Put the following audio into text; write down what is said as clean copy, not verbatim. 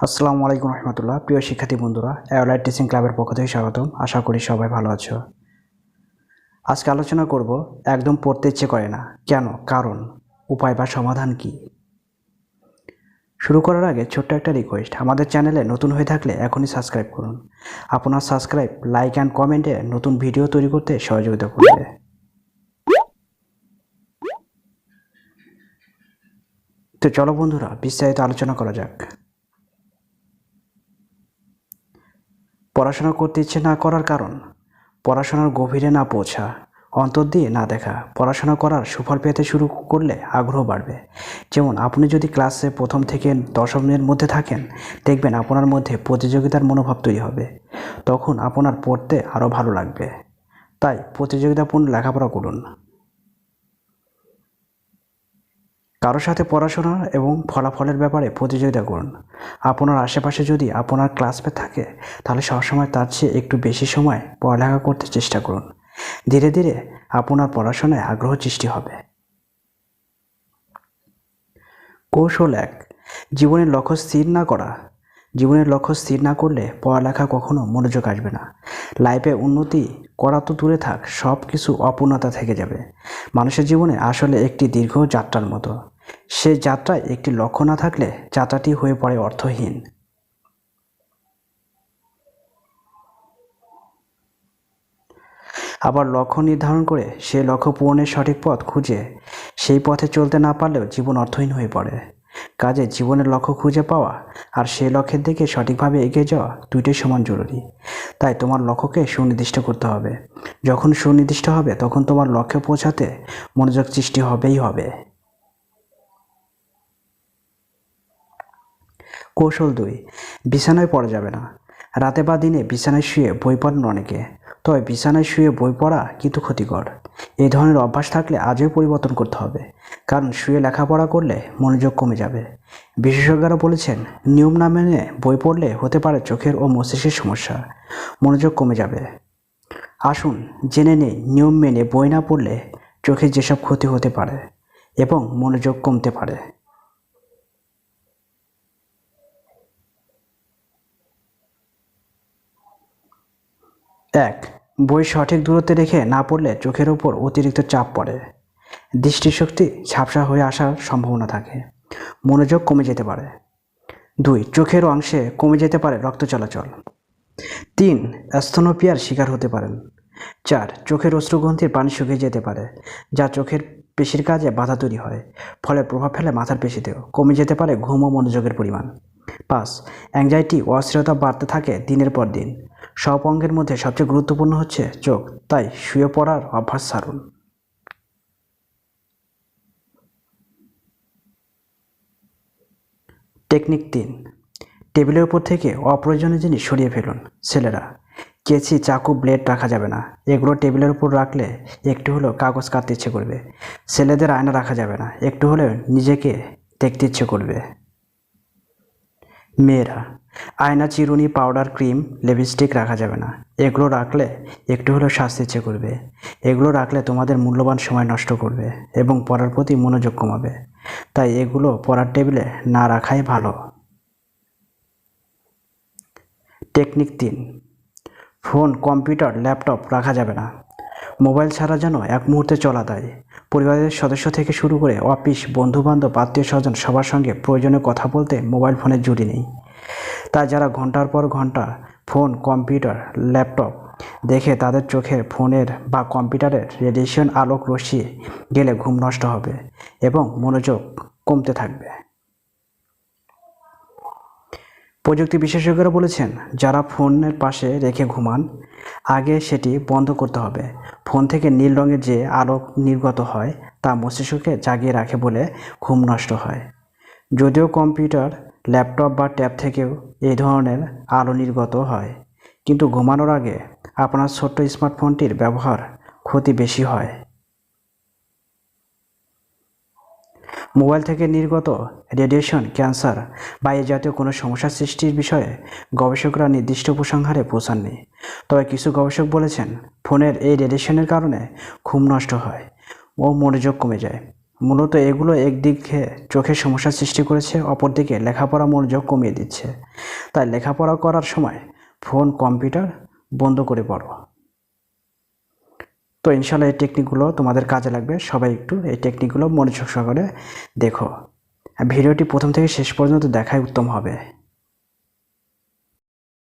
আসসালামু আলাইকুম রহমতুল্লাহ। প্রিয় শিক্ষার্থী বন্ধুরা, অ্যাওলাইট টিচিং ক্লাবের পক্ষ থেকে স্বাগতম। আশা করি সবাই ভালো আছো। আজকে আলোচনা করব একদম পড়তে ইচ্ছে করে না কেন, কারণ, উপায় বা সমাধান কি। শুরু করার আগে ছোট্ট একটা রিকোয়েস্ট, আমাদের চ্যানেলে নতুন হয়ে থাকলে এখনই সাবস্ক্রাইব করুন। আপনার সাবস্ক্রাইব, লাইক অ্যান্ড কমেন্টে নতুন ভিডিও তৈরি করতে সহযোগিতা করবে। তো চলো বন্ধুরা, বিস্তারিত আলোচনা করা যাক। পড়াশোনা করতে ইচ্ছে না করার কারণ: পড়াশোনার গভীরে না পৌঁছা, অন্তর দিয়ে না দেখা। পড়াশোনা করার সুফল পেতে শুরু করলে আগ্রহ বাড়বে। যেমন আপনি যদি ক্লাসে প্রথম থেকে দশমের মধ্যে থাকেন, দেখবেন আপনার মধ্যে প্রতিযোগিতার মনোভাব তৈরি হবে। তখন আপনার পড়তে আরও ভালো লাগবে। তাই প্রতিযোগিতাপূর্ণ লেখাপড়া করুন। কারোর সাথে পড়াশোনা এবং ফলাফলের ব্যাপারে প্রতিযোগিতা করুন। আপনার আশেপাশে যদি আপনার ক্লাসমেট থাকে, তাহলে সবসময় তার চেয়ে একটু বেশি সময় পড়ালেখা করতে চেষ্টা করুন। ধীরে ধীরে আপনার পড়াশোনায় আগ্রহ সৃষ্টি হবে। কৌশল 1: জীবনের লক্ষ্য স্থির না করা। জীবনের লক্ষ্য স্থির না করলে পড়ালেখা কখনো মনোযোগ আসবে না। লাইফে উন্নতি করা তো দূরে থাক, সব কিছু অপূর্ণতা থেকে যাবে। মানুষের জীবনে আসলে একটি দীর্ঘ যাত্রার মতো। সেই যাত্রায় একটি লক্ষ্য না থাকলে যাত্রাটি হয়ে পড়ে অর্থহীন। আবার লক্ষ্য নির্ধারণ করে সেই লক্ষ্য পূরণের সঠিক পথ খুঁজে সেই পথে চলতে না পারলেও জীবন অর্থহীন হয়ে পড়ে। কাজে জীবনের লক্ষ্য খুঁজে পাওয়া আর সেই লক্ষ্যের দিকে সঠিকভাবে এগিয়ে যাওয়া দুইটাই সমান জরুরি। তাই তোমার লক্ষ্যকে সুনির্দিষ্ট করতে হবে। যখন সুনির্দিষ্ট হবে, তখন তোমার লক্ষ্যে পৌঁছাতে মনোযোগ সৃষ্টি হবেই হবে। কৌশল 2: বিছানায় পড়া যাবে না। রাতে বা দিনে বিছানায় শুয়ে বই পড়েন অনেকে, তবে বিছানায় শুয়ে বই পড়া কিন্তু ক্ষতিকর। এই ধরনের অভ্যাস থাকলে আজই পরিবর্তন করতে হবে, কারণ শুয়ে লেখাপড়া করলে মনোযোগ কমে যাবে। বিশেষজ্ঞরা বলেছেন, নিয়ম না মেনে বই পড়লে হতে পারে চোখের ও মস্তিষ্কের সমস্যা, মনোযোগ কমে যাবে। আসুন জেনে নেই নিয়ম মেনে বই না পড়লে চোখে যেসব ক্ষতি হতে পারে এবং মনোযোগ কমতে পারে। 1. বই সঠিক দূরত্বে রেখে না পড়লে চোখের উপর অতিরিক্ত চাপ পড়ে। দৃষ্টিশক্তি ঝাপসা হয়ে আসার সম্ভাবনা থাকে, মনোযোগ কমে যেতে পারে। 2. চোখের অংশে কমে যেতে পারে রক্ত চলাচল। 3. স্তনোপিয়ার শিকার হতে পারেন। 4. চোখের অশ্রুগ্রন্থির পানি শুকিয়ে যেতে পারে, যা চোখের পেশির কাজে বাধা তৈরি হয়, ফলে প্রভাব ফেলে মাথার পেশিতেও। কমে যেতে পারে ঘুম ও মনোযোগের পরিমাণ। 5. অ্যাংজাইটি ও অস্থিরতা বাড়তে থাকে দিনের পর দিন। সব অঙ্গের মধ্যে সবচেয়ে গুরুত্বপূর্ণ হচ্ছে চোখ, তাই শুয়ে পড়ার অভ্যাস ছাড়ুন। টেকনিক 3: টেবিলের উপর থেকে অপ্রয়োজনীয় জিনিস সরিয়ে ফেলুন। ছেলেরা, কেচি, চাকু, ব্লেড রাখা যাবে না। এগুলো টেবিলের উপর রাখলে একটু হলেও কাগজ কাটতে ইচ্ছে করবে। ছেলেদের আয়না রাখা যাবে না, একটু হলেও নিজেকে দেখতে ইচ্ছে করবে। মেয়েরা, আয়না, চিরুনি, পাউডার, ক্রিম, লিপস্টিক রাখা যাবে না। এগুলো রাখলে একটু হলেও সাজতে ইচ্ছে করবে। এগুলো রাখলে তোমাদের মূল্যবান সময় নষ্ট করবে এবং পড়ার প্রতি মনোযোগ কমাবে। তাই এগুলো পড়ার টেবিলে না রাখাই ভালো। টেকনিক 3: ফোন, কম্পিউটার, ল্যাপটপ রাখা যাবে না। মোবাইল ছাড়া যেন এক মুহূর্তে চলা দেয়। পরিবারের সদস্য থেকে শুরু করে অফিস, বন্ধুবান্ধব, আত্মীয় স্বজন সবার সঙ্গে প্রয়োজনে কথা বলতে মোবাইল ফোনের জুড়ি নেই। তাই যারা ঘন্টার পর ঘন্টা ফোন, কম্পিউটার, ল্যাপটপ দেখে, তাদের চোখে ফোনের বা কম্পিউটারের রেডিয়েশন, আলোক রশ্মি গেলে ঘুম নষ্ট হবে এবং মনোযোগ কমতে থাকবে। প্রযুক্তি বিশেষজ্ঞরা বলেছেন, যারা ফোনের পাশে রেখে ঘুমান, আগে সেটি বন্ধ করতে হবে। ফোন থেকে নীল রঙের যে আলো নির্গত হয়, তা মস্তিষ্ককে জাগিয়ে রাখে বলে ঘুম নষ্ট হয়। যদিও কম্পিউটার, ল্যাপটপ বা ট্যাব থেকেও এই ধরনের আলো নির্গত হয়, কিন্তু ঘুমানোর আগে আপনার ছোট্ট স্মার্টফোনটির ব্যবহার ক্ষতি বেশি হয়। মোবাইল থেকে নির্গত রেডিয়েশন ক্যান্সার বা এ জাতীয় কোনো সমস্যা সৃষ্টির বিষয়ে গবেষকরা নির্দিষ্ট উপসংহারে পৌঁছাননি। তবে কিছু গবেষক বলেছেন, ফোনের এই রেডিয়েশনের কারণে ঘুম নষ্ট হয় ও মনোযোগ কমে যায়। মূলত এগুলো একদিকে চোখের সমস্যা সৃষ্টি করেছে, অপরদিকে লেখাপড়া মনোযোগ কমিয়ে দিচ্ছে। তাই লেখাপড়া করার সময় ফোন কম্পিউটার বন্ধ করে পড়ো। তো ইনশাল্লাহ এই টেকনিকগুলো তোমাদের কাজে লাগবে। সবাই একটু এই টেকনিকগুলো মনোযোগ সহকারে দেখো। ভিডিওটি প্রথম থেকে শেষ পর্যন্ত দেখাই উত্তম হবে।